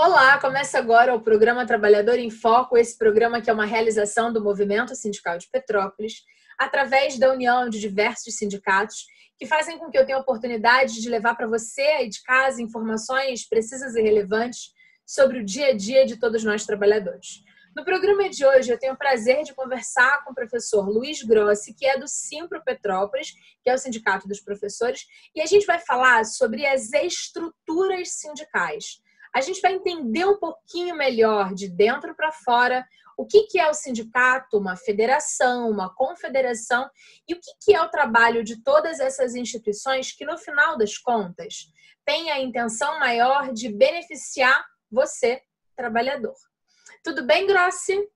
Olá, começa agora o programa Trabalhador em Foco, esse programa que é uma realização do Movimento Sindical de Petrópolis, através da união de diversos sindicatos que fazem com que eu tenha a oportunidade de levar para você aí de casa informações precisas e relevantes sobre o dia a dia de todos nós trabalhadores. No programa de hoje, eu tenho o prazer de conversar com o professor Luiz Grossi, que é do Simpro Petrópolis, que é o Sindicato dos Professores, e a gente vai falar sobre as estruturas sindicais. A gente vai entender um pouquinho melhor, de dentro para fora, o que é o sindicato, uma federação, uma confederação, e o que é o trabalho de todas essas instituições que, no final das contas, têm a intenção maior de beneficiar você, trabalhador. Tudo bem, Grossi?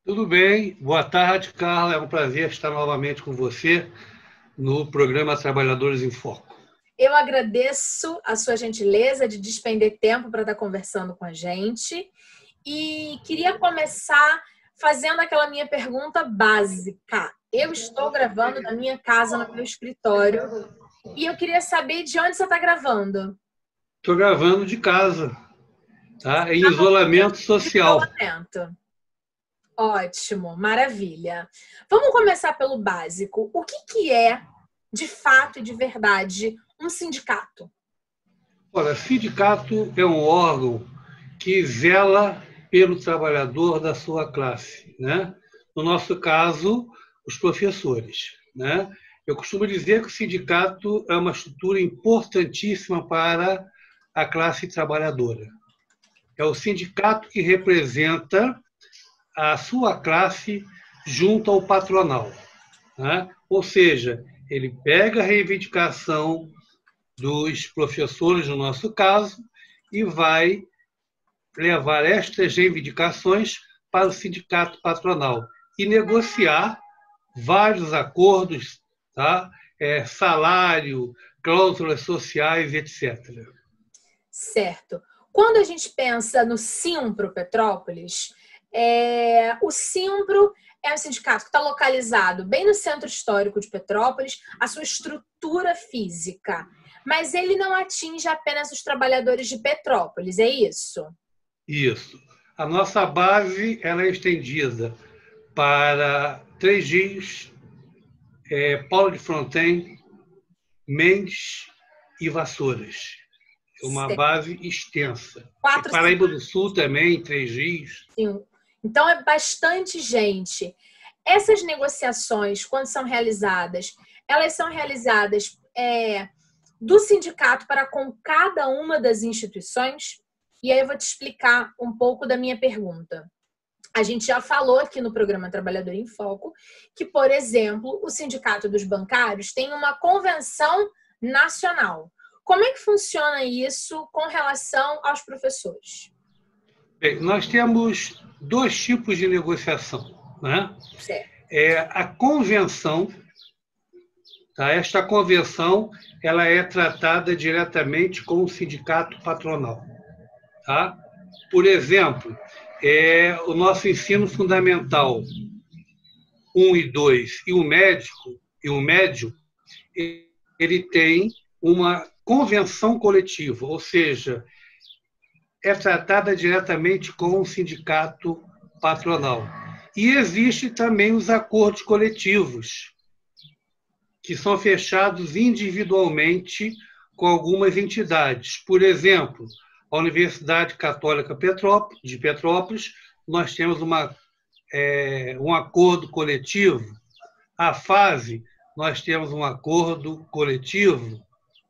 Tudo bem. Boa tarde, Carla. É um prazer estar novamente com você no programa Trabalhadores em Foco. Eu agradeço a sua gentileza de despender tempo para estar conversando com a gente e queria começar fazendo aquela minha pergunta básica. Eu estou gravando da minha casa, no meu escritório, e eu queria saber de onde você está gravando. Estou gravando de casa, tá? Em isolamento social. Isolamento. Ótimo, maravilha. Vamos começar pelo básico. O que é, de fato e de verdade, um sindicato? Olha, sindicato é um órgão que zela pelo trabalhador da sua classe, né? No nosso caso, os professores, né? Eu costumo dizer que o sindicato é uma estrutura importantíssima para a classe trabalhadora. É o sindicato que representa a sua classe junto ao patronal, né? Ou seja, ele pega a reivindicação dos professores, no nosso caso, e vai levar estas reivindicações para o sindicato patronal e negociar vários acordos, tá? Salário, cláusulas sociais, etc. Certo. Quando a gente pensa no Simpro Petrópolis, o Simpro é um sindicato que está localizado bem no centro histórico de Petrópolis, a sua estrutura física, mas ele não atinge apenas os trabalhadores de Petrópolis, é isso? Isso. A nossa base ela é estendida para Três Rios, Paulo de Fronten, Mendes e Vassouras. É uma base extensa. Paraíba do Sul também, Três Rios. Sim. Então é bastante gente. Essas negociações, quando são realizadas, elas são realizadas do sindicato para com cada uma das instituições? E aí eu vou te explicar um pouco da minha pergunta. A gente já falou aqui no programa Trabalhador em Foco que, por exemplo, o Sindicato dos Bancários tem uma convenção nacional. Como é que funciona isso com relação aos professores? Bem, nós temos dois tipos de negociação, né? Certo. A convenção, tá? Esta convenção ela é tratada diretamente com o sindicato patronal, tá? Por exemplo, o nosso ensino fundamental 1 e 2 e o médio, ele tem uma convenção coletiva, ou seja, é tratada diretamente com o sindicato patronal. E existe também os acordos coletivos, que são fechados individualmente com algumas entidades. Por exemplo, a Universidade Católica de Petrópolis, nós temos um acordo coletivo. A FASE, nós temos um acordo coletivo,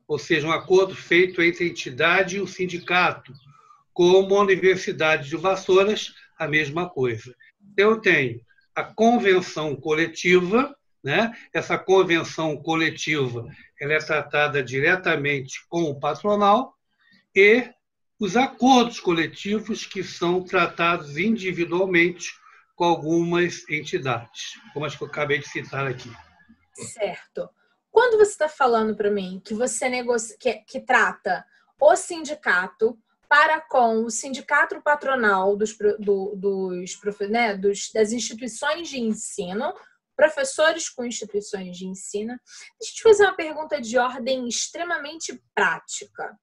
ou seja, um acordo feito entre a entidade e o sindicato. Como a Universidade de Vassouras, a mesma coisa. Eu tenho a convenção coletiva, né? Essa convenção coletiva ela é tratada diretamente com o patronal, e os acordos coletivos que são tratados individualmente com algumas entidades, como as que eu acabei de citar aqui. Certo. Quando você está falando para mim que você que trata o sindicato para com o sindicato patronal das instituições de ensino, professores com instituições de ensino, deixa eu te fazer uma pergunta de ordem extremamente prática.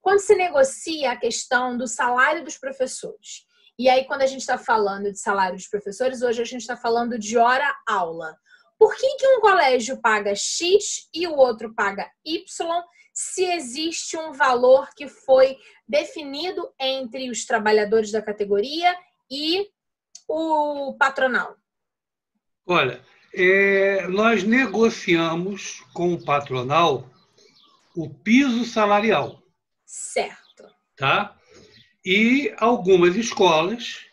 Quando se negocia a questão do salário dos professores, e aí quando a gente está falando de salário dos professores, hoje a gente está falando de hora-aula. Por que um colégio paga X e o outro paga Y, se existe um valor que foi definido entre os trabalhadores da categoria e o patronal? Olha, nós negociamos com o patronal o piso salarial. Certo. Tá? E algumas escolas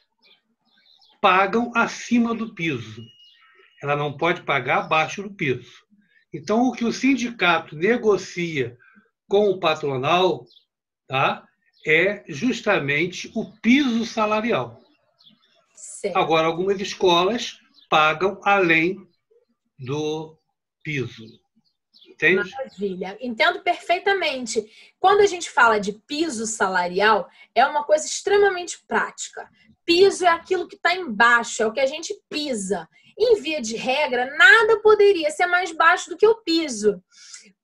pagam acima do piso. Ela não pode pagar abaixo do piso. Então, o que o sindicato negocia com o patronal, tá, é justamente o piso salarial. Certo. Agora, algumas escolas pagam além do piso. Entende? Maravilha. Entendo perfeitamente. Quando a gente fala de piso salarial, é uma coisa extremamente prática. Piso é aquilo que está embaixo, é o que a gente pisa. Em via de regra, nada poderia ser mais baixo do que o piso.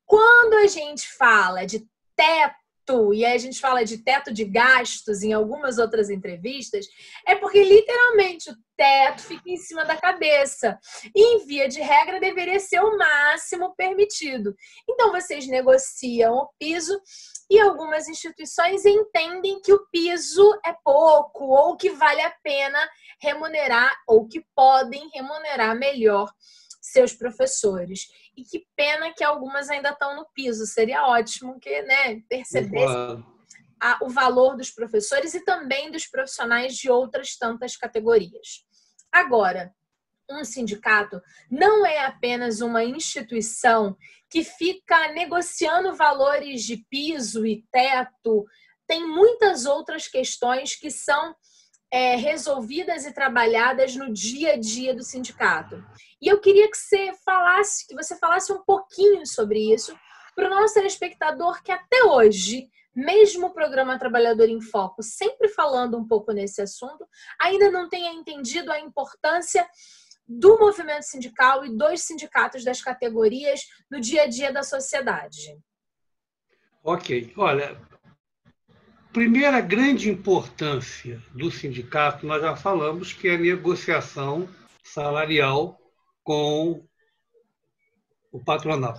Quando a gente fala de teto, e aí a gente fala de teto de gastos em algumas outras entrevistas, é porque literalmente o teto fica em cima da cabeça. E em via de regra deveria ser o máximo permitido. Então vocês negociam o piso e algumas instituições entendem que o piso é pouco ou que vale a pena remunerar ou que podem remunerar melhor seus professores. E que pena que algumas ainda estão no piso. Seria ótimo que, né, percebesse o valor dos professores e também dos profissionais de outras tantas categorias. Agora, um sindicato não é apenas uma instituição que fica negociando valores de piso e teto. Tem muitas outras questões que são resolvidas e trabalhadas no dia a dia do sindicato. E eu queria que você falasse um pouquinho sobre isso para o nosso telespectador que até hoje, mesmo o programa Trabalhador em Foco, sempre falando um pouco nesse assunto, ainda não tenha entendido a importância do movimento sindical e dos sindicatos das categorias no dia a dia da sociedade. Ok. Olha, primeira grande importância do sindicato, nós já falamos que é a negociação salarial com o patronal.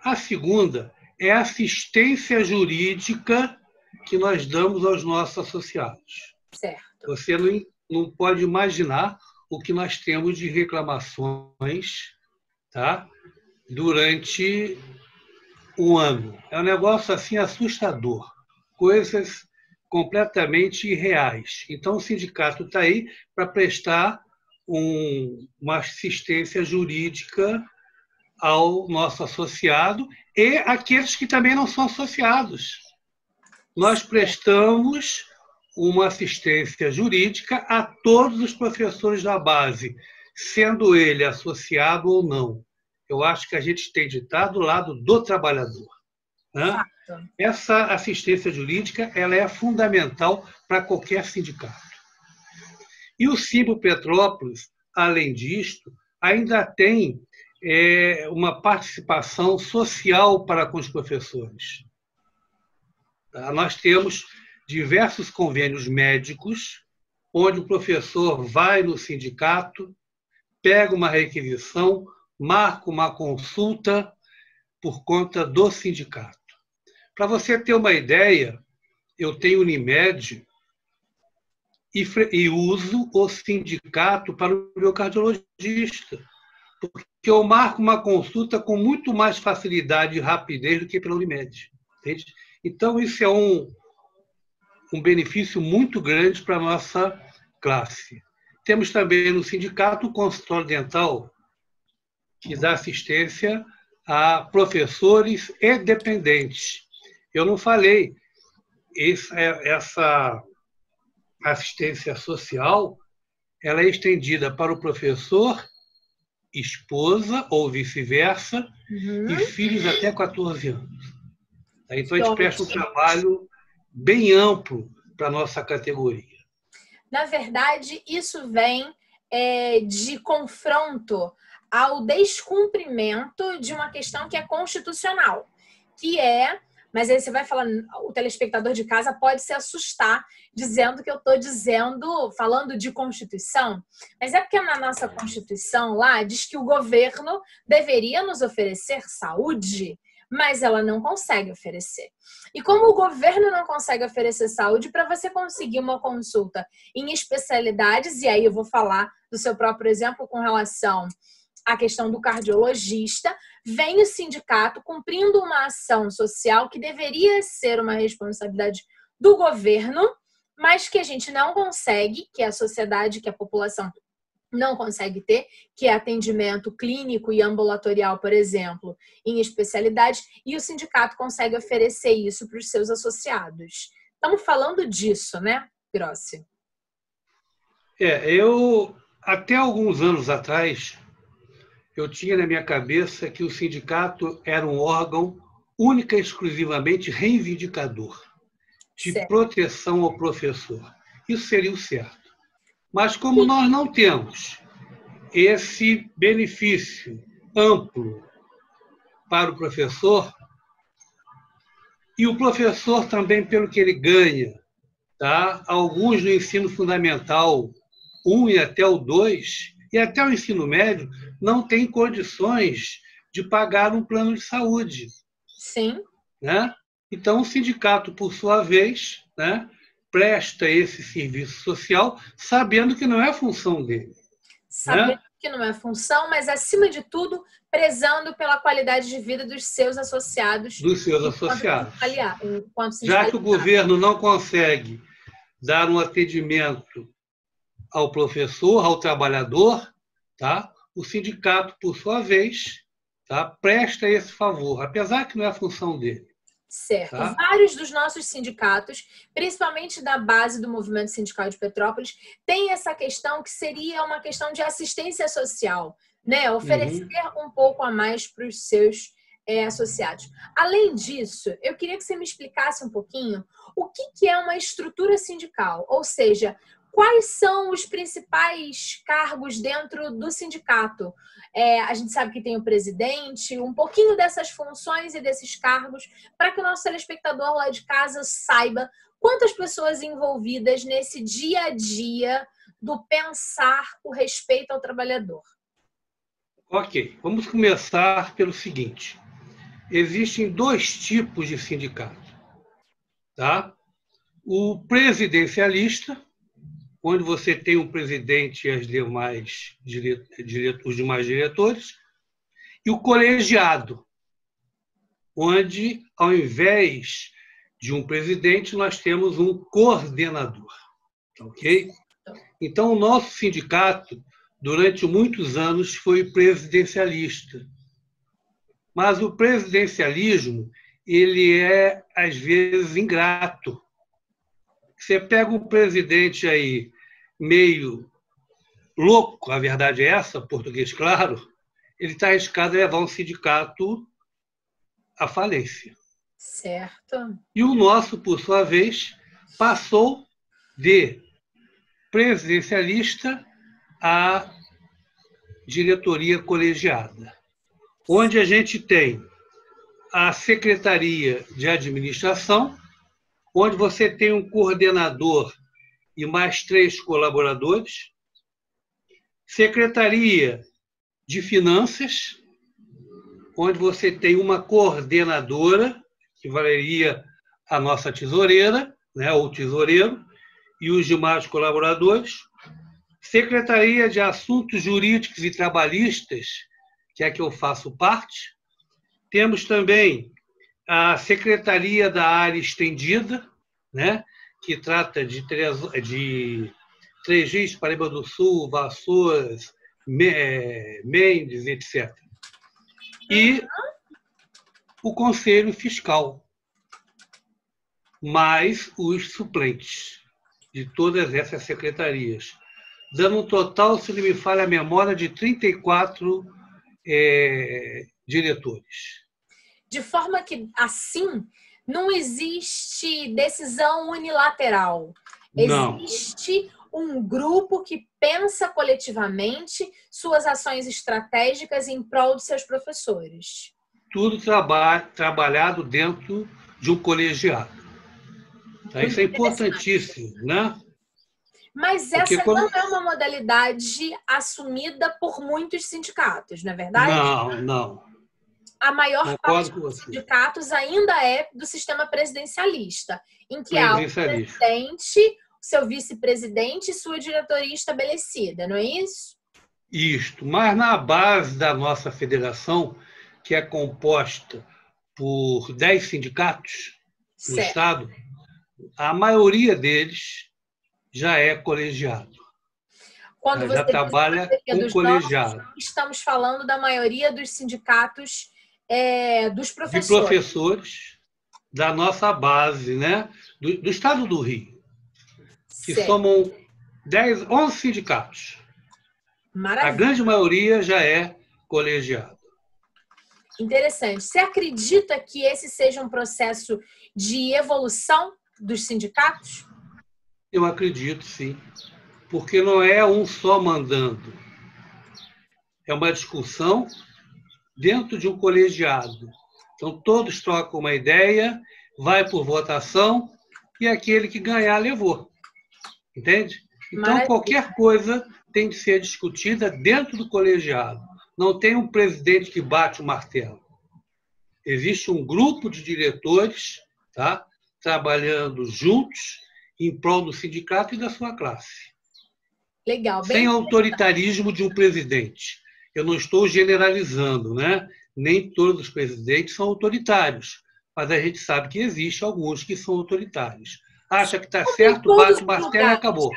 A segunda é a assistência jurídica que nós damos aos nossos associados. Certo. Você não pode imaginar o que nós temos de reclamações, tá, durante um ano. É um negócio assim assustador. Coisas completamente irreais. Então, o sindicato está aí para prestar uma assistência jurídica ao nosso associado e aqueles que também não são associados. Nós prestamos uma assistência jurídica a todos os professores da base, sendo ele associado ou não. Eu acho que a gente tem de estar do lado do trabalhador, né? Essa assistência jurídica ela é fundamental para qualquer sindicato. E o Cibo Petrópolis, além disto, ainda tem uma participação social para com os professores. Tá? Nós temos diversos convênios médicos, onde o professor vai no sindicato, pega uma requisição, marca uma consulta por conta do sindicato. Para você ter uma ideia, eu tenho Unimed e uso o sindicato para o meu cardiologista, porque eu marco uma consulta com muito mais facilidade e rapidez do que pela Unimed. Entende? Então, isso é um benefício muito grande para a nossa classe. Temos também no sindicato o consultório dental, que dá assistência a professores e dependentes. Eu não falei, essa assistência social ela é estendida para o professor, esposa ou vice-versa, e filhos até 14 anos. Então, a gente presta um trabalho bem amplo para a nossa categoria. Na verdade, isso vem de confronto ao descumprimento de uma questão que é constitucional, que é Mas aí você vai falar, o telespectador de casa pode se assustar dizendo que eu estou falando de Constituição, mas é porque na nossa Constituição lá diz que o governo deveria nos oferecer saúde, mas ela não consegue oferecer. E como o governo não consegue oferecer saúde, para você conseguir uma consulta em especialidades, e aí eu vou falar do seu próprio exemplo com relação à questão do cardiologista, vem o sindicato cumprindo uma ação social que deveria ser uma responsabilidade do governo, mas que a gente não consegue, que a sociedade, que a população não consegue ter, que é atendimento clínico e ambulatorial, por exemplo, em especialidade, e o sindicato consegue oferecer isso para os seus associados. Estamos falando disso, né, Grossi? Eu, até alguns anos atrás, eu tinha na minha cabeça que o sindicato era um órgão única e exclusivamente reivindicador, de proteção ao professor. Isso seria o certo. Mas como nós não temos esse benefício amplo para o professor, e o professor também pelo que ele ganha, tá? Alguns no ensino fundamental 1 e até o 2, e até o ensino médio, não têm condições de pagar um plano de saúde. Sim. Né? Então, o sindicato, por sua vez, né, presta esse serviço social sabendo que não é função dele. Sabendo que não é função, mas, acima de tudo, prezando pela qualidade de vida dos seus associados. Já que o governo não consegue dar um atendimento ao professor, ao trabalhador, tá? O sindicato, por sua vez, tá? Presta esse favor, apesar que não é a função dele. Certo. Tá? Vários dos nossos sindicatos, principalmente da base do movimento sindical de Petrópolis, têm essa questão que seria uma questão de assistência social, né? Oferecer um pouco a mais para os seus associados. Além disso, eu queria que você me explicasse um pouquinho o que é uma estrutura sindical, ou seja, quais são os principais cargos dentro do sindicato? A gente sabe que tem o presidente, um pouquinho dessas funções e desses cargos, para que o nosso telespectador lá de casa saiba quantas pessoas envolvidas nesse dia a dia do pensar o respeito ao trabalhador. Ok, vamos começar pelo seguinte. Existem 2 tipos de sindicato. Tá? O presidencialista, onde você tem um presidente e os demais diretores, e o colegiado, onde, ao invés de um presidente, nós temos um coordenador. Ok? Então, o nosso sindicato, durante muitos anos, foi presidencialista. Mas o presidencialismo, ele é, às vezes, ingrato. Você pega um presidente aí meio louco, a verdade é essa, português claro, ele está arriscado a levar um sindicato à falência. Certo. E o nosso, por sua vez, passou de presidencialista a diretoria colegiada, onde a gente tem a Secretaria de Administração, onde você tem um coordenador e mais 3 colaboradores, Secretaria de Finanças, onde você tem uma coordenadora, que valeria a nossa tesoureira, né, ou tesoureiro, e os demais colaboradores, Secretaria de Assuntos Jurídicos e Trabalhistas, que é a que eu faço parte, temos também a Secretaria da Área Estendida, né, que trata de Trejis, Paraíba do Sul, Vassouras, Mendes, etc. E o Conselho Fiscal, mais os suplentes de todas essas secretarias, dando um total, se não me falha a memória, de 34 diretores. De forma que, assim, não existe decisão unilateral. Não. Existe um grupo que pensa coletivamente suas ações estratégicas em prol de seus professores. Tudo trabalhado dentro de um colegiado. Tá? Isso é importantíssimo, né? Mas essa não é uma modalidade assumida por muitos sindicatos, não é verdade? Não, não. A maior parte dos sindicatos ainda é do sistema presidencialista, em que há o presidente, seu vice-presidente e sua diretoria estabelecida, não é isso? Isto, mas na base da nossa federação, que é composta por 10 sindicatos no Estado, a maioria deles já é colegiado. Quando você já trabalha com colegiado. Estamos falando da maioria dos sindicatos dos professores. De professores da nossa base, né? do Estado do Rio, que somam 11 sindicatos. Maravilha. A grande maioria já é colegiado. Interessante. Você acredita que esse seja um processo de evolução dos sindicatos? Eu acredito, sim. Porque não é um só mandando. É uma discussão dentro de um colegiado. Então, todos trocam uma ideia, vai por votação e aquele que ganhar levou. Entende? Então, Maravilha. Qualquer coisa tem de ser discutida dentro do colegiado. Não tem um presidente que bate o martelo. Existe um grupo de diretores, tá, trabalhando juntos em prol do sindicato e da sua classe. Legal. Sem autoritarismo de um presidente. Eu não estou generalizando, né? Nem todos os presidentes são autoritários, mas a gente sabe que existe alguns que são autoritários. Acha que está certo, bate o martelo e acabou.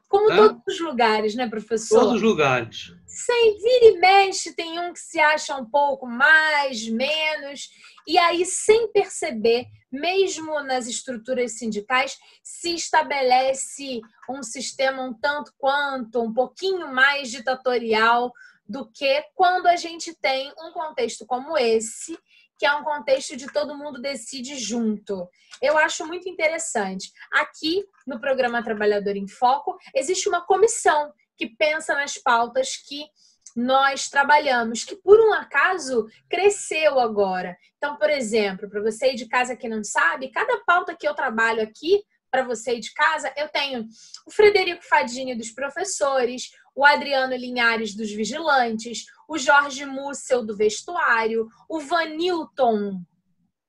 Como todos os lugares, né, professor? Todos os lugares. Sem vira e mexe, tem um que se acha um pouco mais, menos, e aí, sem perceber, mesmo nas estruturas sindicais, se estabelece um sistema um tanto quanto, um pouquinho mais ditatorial do que quando a gente tem um contexto como esse, que é um contexto de todo mundo decide junto. Eu acho muito interessante. Aqui, no programa Trabalhador em Foco, existe uma comissão que pensa nas pautas que nós trabalhamos, que por um acaso cresceu agora. Então, por exemplo, para você aí de casa que não sabe, cada pauta que eu trabalho aqui, para você aí de casa, eu tenho o Frederico Fadini dos professores, o Adriano Linhares dos vigilantes, o Jorge Mussel do vestuário, o Vanilton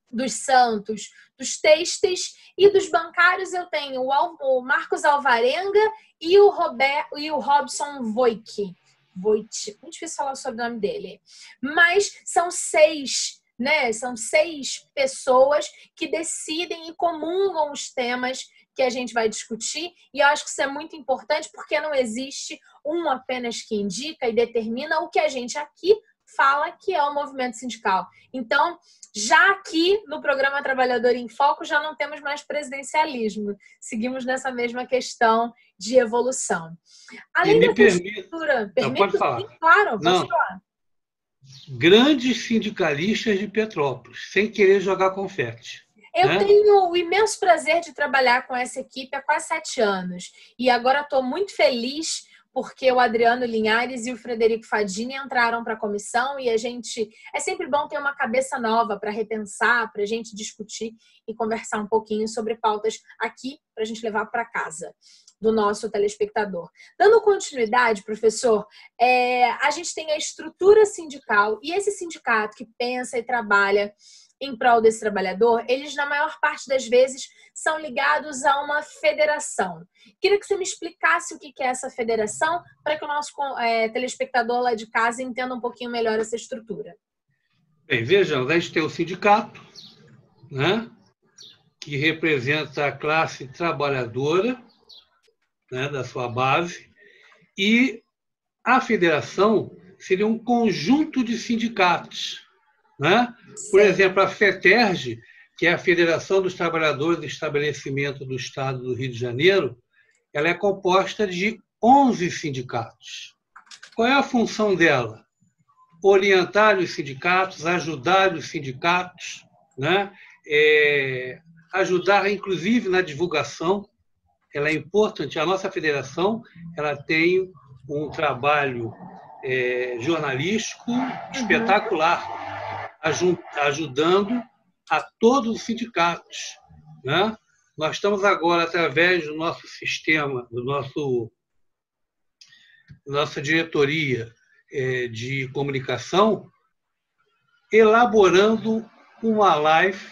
dos Santos, dos têxteis, e dos bancários eu tenho o Marcos Alvarenga e o Robson Voigt. Muito difícil falar sobre o nome dele. Mas são 6, né? São 6 pessoas que decidem e comungam os temas que a gente vai discutir, e eu acho que isso é muito importante porque não existe um apenas que indica e determina o que a gente aqui fala que é o movimento sindical. Então, já aqui no programa Trabalhador em Foco, já não temos mais presidencialismo. Seguimos nessa mesma questão de evolução. Além da estrutura... Pode falar. Sim, claro, pode falar. Grandes sindicalistas de Petrópolis, sem querer jogar confete. Eu tenho o imenso prazer de trabalhar com essa equipe há quase 7 anos. E agora estou muito feliz porque o Adriano Linhares e o Frederico Fadini entraram para a comissão e a gente... É sempre bom ter uma cabeça nova para repensar, para a gente discutir e conversar um pouquinho sobre pautas aqui para a gente levar para casa do nosso telespectador. Dando continuidade, professor, a gente tem a estrutura sindical e esse sindicato que pensa e trabalha em prol desse trabalhador, eles, na maior parte das vezes, são ligados a uma federação. Queria que você me explicasse o que é essa federação, para que o nosso telespectador lá de casa entenda um pouquinho melhor essa estrutura. Bem, vejam, a gente tem o sindicato, né, que representa a classe trabalhadora, né, da sua base, e a federação seria um conjunto de sindicatos, né? Por exemplo, a FETERJ, que é a Federação dos Trabalhadores de Estabelecimento do Estado do Rio de Janeiro, ela é composta de 11 sindicatos. Qual é a função dela? Orientar os sindicatos, ajudar os sindicatos, né? Ajudar, inclusive, na divulgação. Ela é importante. A nossa federação ela tem um trabalho jornalístico espetacular, ajudando a todos os sindicatos, né? Nós estamos agora, através do nosso sistema, nossa diretoria de comunicação, elaborando uma live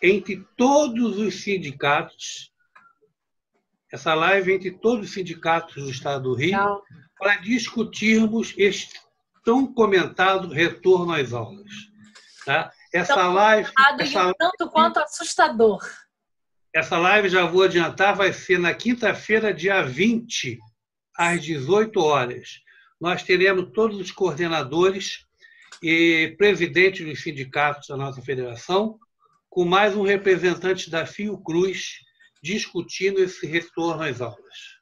entre todos os sindicatos, essa live entre todos os sindicatos do Estado do Rio, para discutirmos este tão comentado retorno às aulas. Tá? Essa live... tanto quanto assustador. Essa live, já vou adiantar, vai ser na quinta-feira, dia 20, às 18 horas. Nós teremos todos os coordenadores e presidentes dos sindicatos da nossa federação, com mais um representante da Fiocruz, discutindo esse retorno às aulas.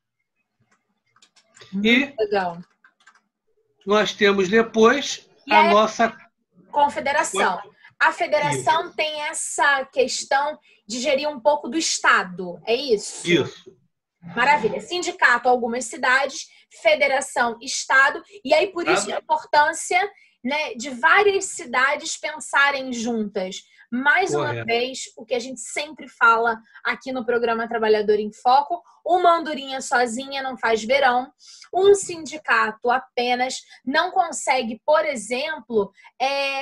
E legal. Nós temos depois a nossa confederação. A federação tem essa questão de gerir um pouco do Estado, é isso? Isso. Maravilha. Sindicato, algumas cidades, federação, Estado, e aí por isso a importância, né, de várias cidades pensarem juntas. Mais uma vez, o que a gente sempre fala aqui no programa Trabalhador em Foco, uma andorinha sozinha não faz verão, um sindicato apenas não consegue, por exemplo,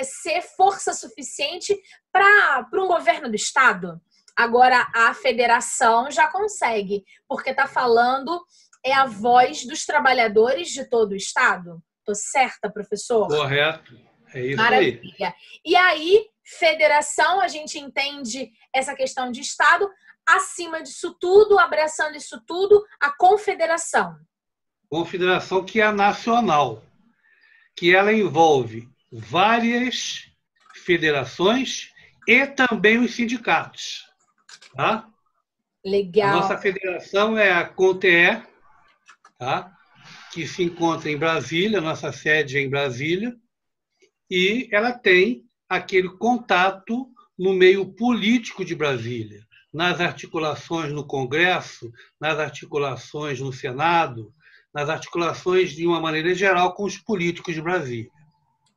ser força suficiente para um governo do Estado. Agora, a federação já consegue, porque está falando a voz dos trabalhadores de todo o Estado. Estou certa, professor? Correto. É isso. Maravilha. Aí. E aí, federação, a gente entende essa questão de Estado. Acima disso tudo, abraçando isso tudo, a confederação. Confederação que é a nacional, que ela envolve várias federações e também os sindicatos. Tá? Legal. A nossa federação é a CONTE, tá? Que se encontra em Brasília, nossa sede é em Brasília, e ela tem aquele contato no meio político de Brasília, nas articulações no Congresso, nas articulações no Senado, nas articulações, de uma maneira geral, com os políticos de Brasília.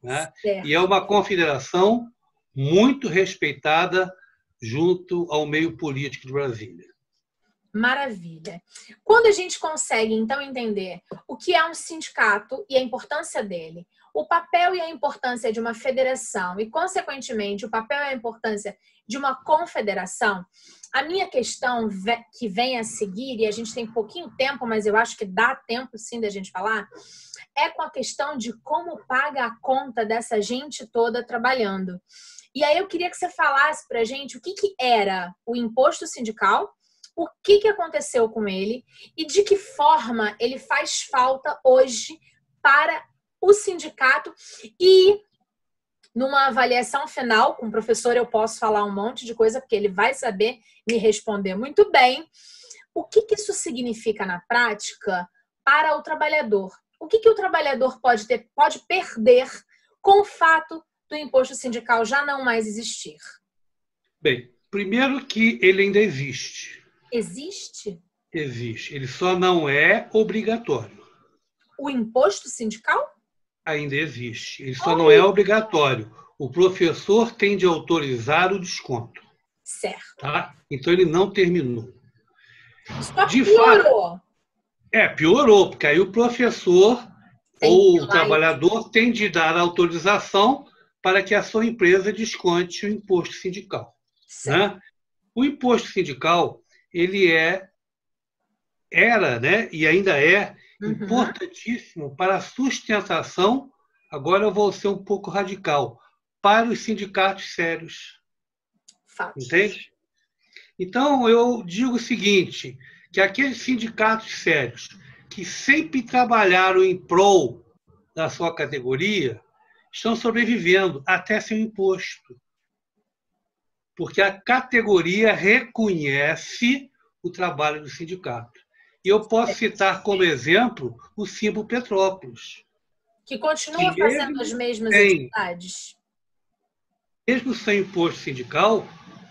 Né? E é uma confederação muito respeitada junto ao meio político de Brasília. Maravilha. Quando a gente consegue, então, entender o que é um sindicato e a importância dele, o papel e a importância de uma federação e, consequentemente, o papel e a importância de uma confederação, a minha questão que vem a seguir, e a gente tem pouquinho tempo, mas eu acho que dá tempo sim da gente falar, é com a questão de como paga a conta dessa gente toda trabalhando. E aí eu queria que você falasse para a gente o que era o imposto sindical, o que aconteceu com ele e de que forma ele faz falta hoje para o sindicato. E numa avaliação final, com o professor eu posso falar um monte de coisa, porque ele vai saber me responder muito bem. O que isso significa na prática para o trabalhador? O que o trabalhador pode perder com o fato do imposto sindical já não mais existir? Bem, primeiro que ele ainda existe. Existe? Existe. Ele só não é obrigatório. O imposto sindical? Ainda existe. Ele só não é obrigatório. O professor tem de autorizar o desconto. Certo. Tá? Então, ele não terminou. Só piorou. Piorou, porque aí o professor ou o trabalhador tem de dar autorização para que a sua empresa desconte o imposto sindical. Né? O imposto sindical, ele era, né, e ainda é importantíssimo para a sustentação, agora eu vou ser um pouco radical, para os sindicatos sérios. Fato. Entende? Então, eu digo o seguinte, que aqueles sindicatos sérios que sempre trabalharam em prol da sua categoria estão sobrevivendo até seu imposto. Porque a categoria reconhece o trabalho do sindicato. E eu posso citar como exemplo o Simbo Petrópolis. Que continua fazendo as mesmas atividades. Mesmo sem imposto sindical,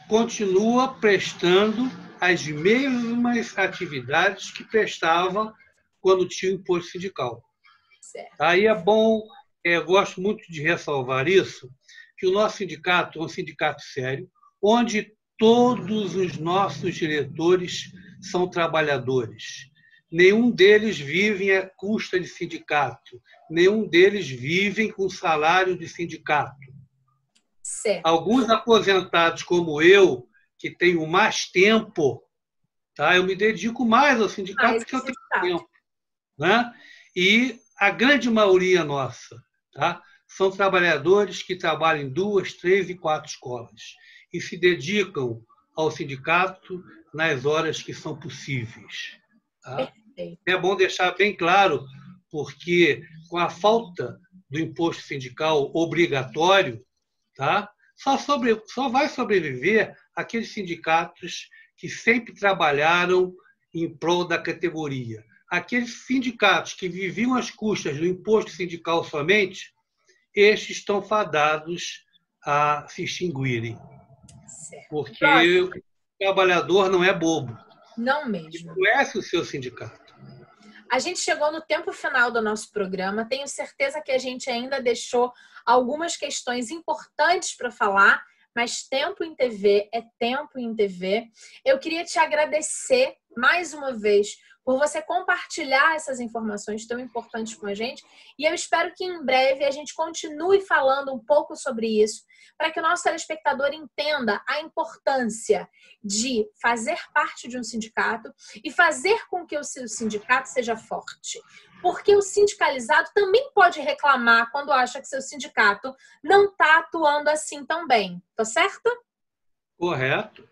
continua prestando as mesmas atividades que prestava quando tinha o imposto sindical. Certo. Aí é bom, eu gosto muito de ressalvar isso, que o nosso sindicato é um sindicato sério, onde todos os nossos diretores são trabalhadores. Nenhum deles vive à custa de sindicato. Nenhum deles vive com salário de sindicato. Certo. Alguns aposentados, como eu, que tenho mais tempo, tá? Eu me dedico mais ao sindicato porque eu tenho tempo. Né? E a grande maioria nossa, tá? São trabalhadores que trabalham em 2, 3 e 4 escolas e se dedicam ao sindicato nas horas que são possíveis. Tá? É bom deixar bem claro, porque com a falta do imposto sindical obrigatório, tá? Só vai sobreviver aqueles sindicatos que sempre trabalharam em prol da categoria. Aqueles sindicatos que viviam às custas do imposto sindical somente, estes estão fadados a se extinguirem. Porque o trabalhador não é bobo. Não mesmo. Ele conhece o seu sindicato. A gente chegou no tempo final do nosso programa. Tenho certeza que a gente ainda deixou algumas questões importantes para falar, mas tempo em TV é tempo em TV. Eu queria te agradecer mais uma vez por você compartilhar essas informações tão importantes com a gente. E eu espero que em breve a gente continue falando um pouco sobre isso, para que o nosso telespectador entenda a importância de fazer parte de um sindicato e fazer com que o seu sindicato seja forte. Porque o sindicalizado também pode reclamar quando acha que seu sindicato não está atuando assim tão bem. Tá certo? Correto.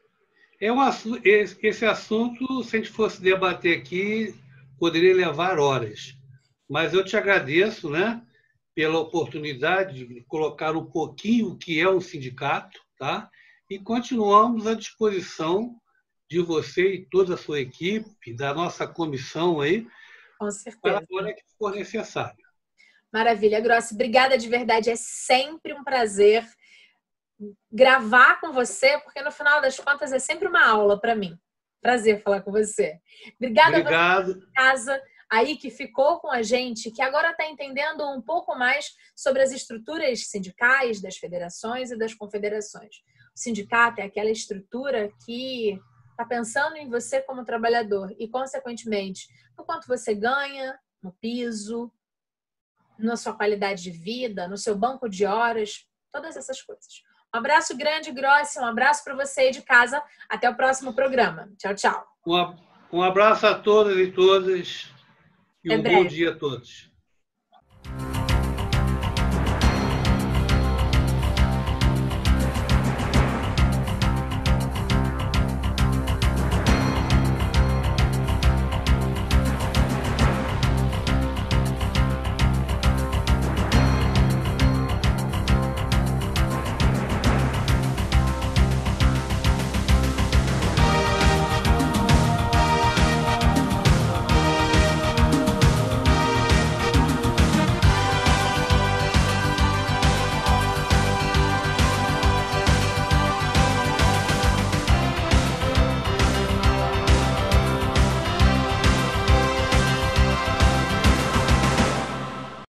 Esse assunto, se a gente fosse debater aqui, poderia levar horas. Mas eu te agradeço, né, pela oportunidade de colocar um pouquinho o que é um sindicato, tá? E continuamos à disposição de você e toda a sua equipe, da nossa comissão aí, com certeza, para a hora que for necessário. Maravilha, Grossi. Obrigada de verdade. É sempre um prazer gravar com você, porque no final das contas é sempre uma aula para mim. Prazer falar com você. Obrigada. Obrigado. A você de casa aí que ficou com a gente, que agora está entendendo um pouco mais sobre as estruturas sindicais das federações e das confederações. O sindicato é aquela estrutura que está pensando em você como trabalhador e, consequentemente, no quanto você ganha, no piso, na sua qualidade de vida, no seu banco de horas, todas essas coisas. Um abraço grande, Grossi, um abraço para você aí de casa. Até o próximo programa. Tchau, tchau. Um abraço a todas e todas e um bom dia a todos.